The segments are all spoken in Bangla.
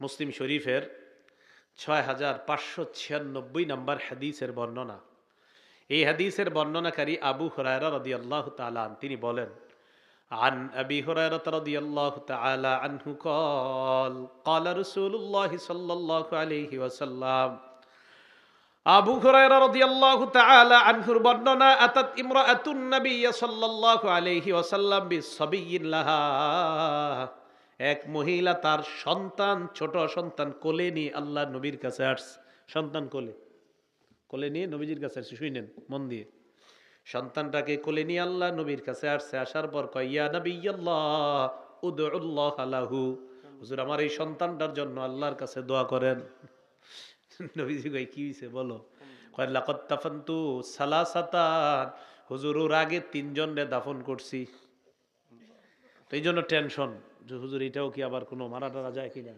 মুসলিম শরীফের 6596 নম্বর হাদিসের বর্ণনা। এই হাদিসের বর্ণনাকারী আবু হুরায়রা রাদিয়াল্লাহু তাআলা তিনি বলেন, عن أبي هريرة رضي الله تعالى عنه قال قال رسول الله صلى الله عليه وسلم আবু হুরায়রা রাদিয়াল্লাহু তাআলা আনহুর বর্ণনা, আতাত ইমরাআতুন নবী সাল্লাল্লাহু আলাইহি ওয়াসাল্লাম বিসাবিয়্যিন লাহা, এক মহিলা তার সন্তান, ছোট সন্তান কোলে নিয়ে আল্লাহ নবীর কাছে আসছে। সন্তান কোলে কোলে নিয়ে নবীজির কাছে আসছে। শুনেন মন দিয়ে, সন্তানটাকে কোলে নিয়ে আল্লাহ নবীর কাছে আসছে। আসার পর কয়, ইয়া নবিয়াল্লাহ উদউল্লাহ লাহু, হুজুর আমার এই সন্তানটার জন্য আল্লাহর কাছে দোয়া করেন। নবীজি কয়, কি হইছে বলো? কয়, লাকাদ তাফানতু সালাসাতান, হুজুর ওর আগে 3 জনরে দাফন করছি। তো এই জন্য টেনশন যে হুজুর এটাও কি আবার কোনো মারা টারা যায় কিনা।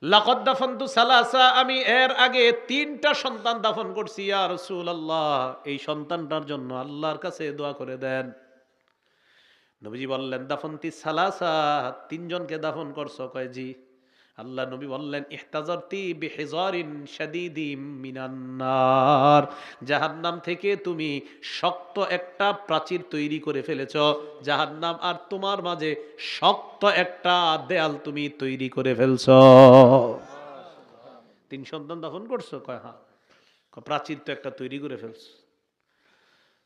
লাকাদ দাফানতু সালাসা, আমি এর আগে 3টা সন্তান দাফন করছি ইয়া রাসূলুল্লাহ, এই সন্তানটার জন্য আল্লাহর কাছে দোয়া করে দেন। নবীজি বললেন, দাফনতি সালাসা, 3 জনকে দাফন করছো? কয় জি। আল্লাহ নবী বললেন, ইহতাজারতি বিহিজারিন শাদীদিম মিনান নার, জাহান্নাম থেকে তুমি শক্ত একটা প্রাচীর তৈরি করে ফেলেছো। জাহান্নাম আর তোমার মাঝে শক্ত একটা দেয়াল তুমি তৈরি করে ফেলছো। 3 সন্তান দাফন করছো? কয় হ্যাঁ। প্রাচীর তো একটা তৈরি করে ফেলছো।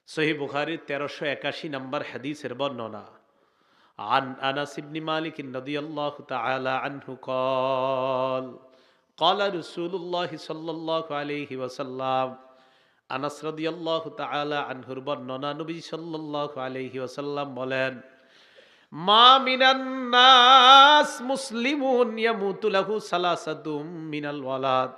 সহিহ বুখারীর 1381 নম্বর হাদিসের বর্ণনা। عن أنس بن مالك رضي الله تعالى عنه قال قال رسول الله صلى الله عليه وسلم, আনাস রাদিয়াল্লাহু তাআলা আনহুর বর্ণনা, নবী সাল্লাল্লাহু আলাইহি ওয়াসাল্লাম বলেন, মা মিনান নাস মুসলিমুন ইয়ামুতু লাহু সালাসাতুম মিনাল ওয়ালাদ,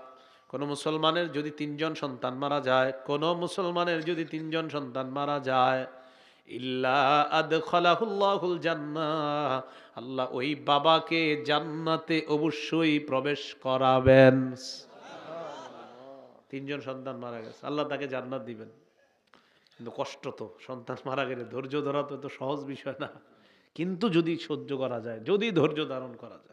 কোন মুসলমানের যদি 3 জন সন্তান মারা যায়, কোন মুসলমানের যদি 3 জন সন্তান মারা যায়, ইল্লা আদখালাহুল্লাহুল জান্নাহ, আল্লাহ ওই বাবাকে জান্নাতে অবশ্যই প্রবেশ করাবেন। 3 জন সন্তান মারা গেছে, আল্লাহ তাকে জান্নাত দিবেন। কিন্তু কষ্ট তো, সন্তান মারা গেলে ধৈর্য ধরা তো সহজ বিষয় না। কিন্তু যদি সহ্য করা যায়, যদি ধৈর্য ধারণ করা যায়।